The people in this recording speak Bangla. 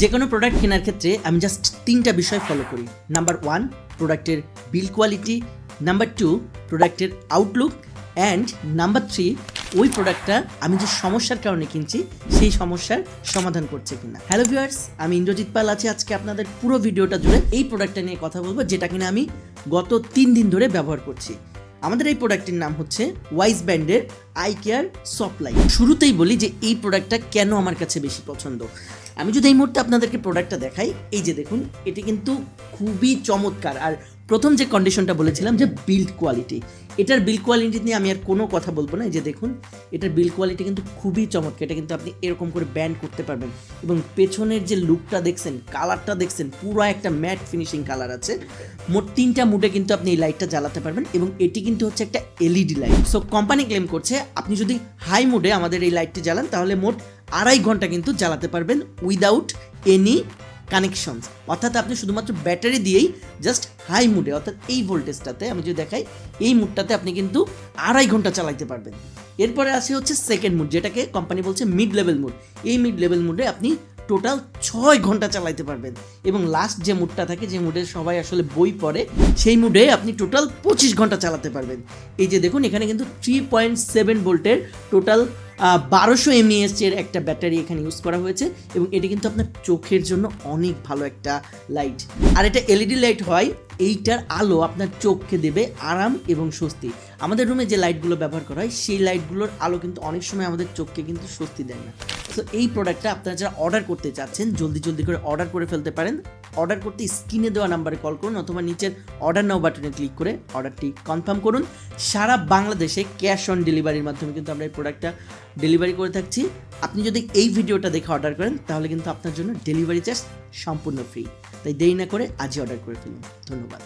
যে কোনো প্রোডাক্ট কেনার ক্ষেত্রে আমি জাস্ট 3টা বিষয় ফলো করি। নাম্বার 1 প্রোডাক্টের বিল কোয়ালিটি, নাম্বার 2 প্রোডাক্টের আউটলুক, অ্যান্ড নাম্বার 3 ওই প্রোডাক্টটা আমি যে সমস্যার কারণে কিনছি সেই সমস্যার সমাধান করছে কিনা। হ্যালো ভিউয়ার্স, আমি ইন্দ্রজিৎ পাল আছি আজকে আপনাদের পুরো ভিডিওটা জুড়ে এই প্রোডাক্টটা নিয়ে কথা বলবো, যেটা কিনা আমি গত 3 দিন ধরে ব্যবহার করছি। আমাদের এই প্রোডাক্টের নাম হচ্ছে ওয়াইজ ব্র্যান্ডের আই কেয়ার সফট লাইট। শুরুতেই বলি যে এই প্রোডাক্টটা কেন আমার কাছে বেশি পছন্দ। আমি যদি এই মুহূর্তে আপনাদেরকে প্রোডাক্টটা দেখাই, এই যে দেখুন, এটি কিন্তু খুবই চমৎকার। আর প্রথম যে কন্ডিশনটা বলেছিলাম যে বিল্ড কোয়ালিটি, এটার বিল্ড কোয়ালিটি নিয়ে আমি আর কোনো কথা বলবো না। এই যে দেখুন, এটার বিল্ড কোয়ালিটি কিন্তু খুবই চমৎকার। এটা কিন্তু আপনি এরকম করে ব্যান্ড করতে পারবেন, এবং পেছনের যে লুকটা দেখছেন, কালারটা দেখছেন, পুরো একটা ম্যাট ফিনিশিং কালার আছে। মোট 3টা মুডে কিন্তু আপনি এই লাইটটা জ্বালাতে পারবেন, এবং এটি কিন্তু হচ্ছে একটা LED light. So company claim করছে আপনি যদি হাই মুডে আমাদের এই লাইটটি জ্বালান তাহলে মোট 2.5 ঘন্টা কিন্তু জ্বালাতে পারবেন উইদাউট এনি কানেকশনস। অর্থাৎ আপনি শুধুমাত্র ব্যাটারি দিয়েই জাস্ট হাই মুডে, অর্থাৎ এই ভোল্টেজটাতে আমি যদি দেখাই, এই মুডটাতে আপনি কিন্তু 2.5 ঘন্টা চালাতে পারবেন। এরপরে আসে হচ্ছে সেকেন্ড মুড, যেটাকে কোম্পানি বলছে মিড লেভেল মুড। এই মিড লেভেল মুডে আপনি টোটাল 6 ঘন্টা চালাতে পারবেন। এবং লাস্ট যে মুডটা থাকে, যে মুডে সবাই আসলে বই পড়ে, সেই মুডে আপনি টোটাল 25 ঘন্টা চালাতে পারবেন। এই যে দেখুন, এখানে কিন্তু 3.7 ভোল্টের টোটাল 1200 mAh এর একটা ব্যাটারি এখানে ইউজ করা হয়েছে, এবং এটি কিন্তু আপনার চোখের জন্য অনেক ভালো একটা লাইট। আর এটা এলইডি লাইট হয়, এইটার আলো আপনার চোখকে দেবে আরাম এবং স্বস্তি। আমাদের রুমে যে লাইটগুলো ব্যবহার করা হয়, সেই লাইটগুলোর আলো কিন্তু অনেক সময় আমাদের চোখকে কিন্তু স্বস্তি দেয় না। তো এই প্রোডাক্টটা আপনারা যারা অর্ডার করতে চাচ্ছেন, জলদি করে অর্ডার করে ফেলতে পারেন। অর্ডার করতে স্ক্রিনে দেওয়া নাম্বারে কল করুন, অথবা নিচের অর্ডার নাও বাটনে ক্লিক করে অর্ডারটি কনফার্ম করুন। সারা বাংলাদেশে ক্যাশ অন ডেলিভারির মাধ্যমে কিন্তু আমরা এই প্রোডাক্টটা ডেলিভারি করে থাকছি। আপনি যদি এই ভিডিওটা দেখে অর্ডার করেন তাহলে কিন্তু আপনার জন্য ডেলিভারি চার্জ সম্পূর্ণ ফ্রি। তাই দেরি না করে আজই অর্ডার করে ফেলুন। ধন্যবাদ।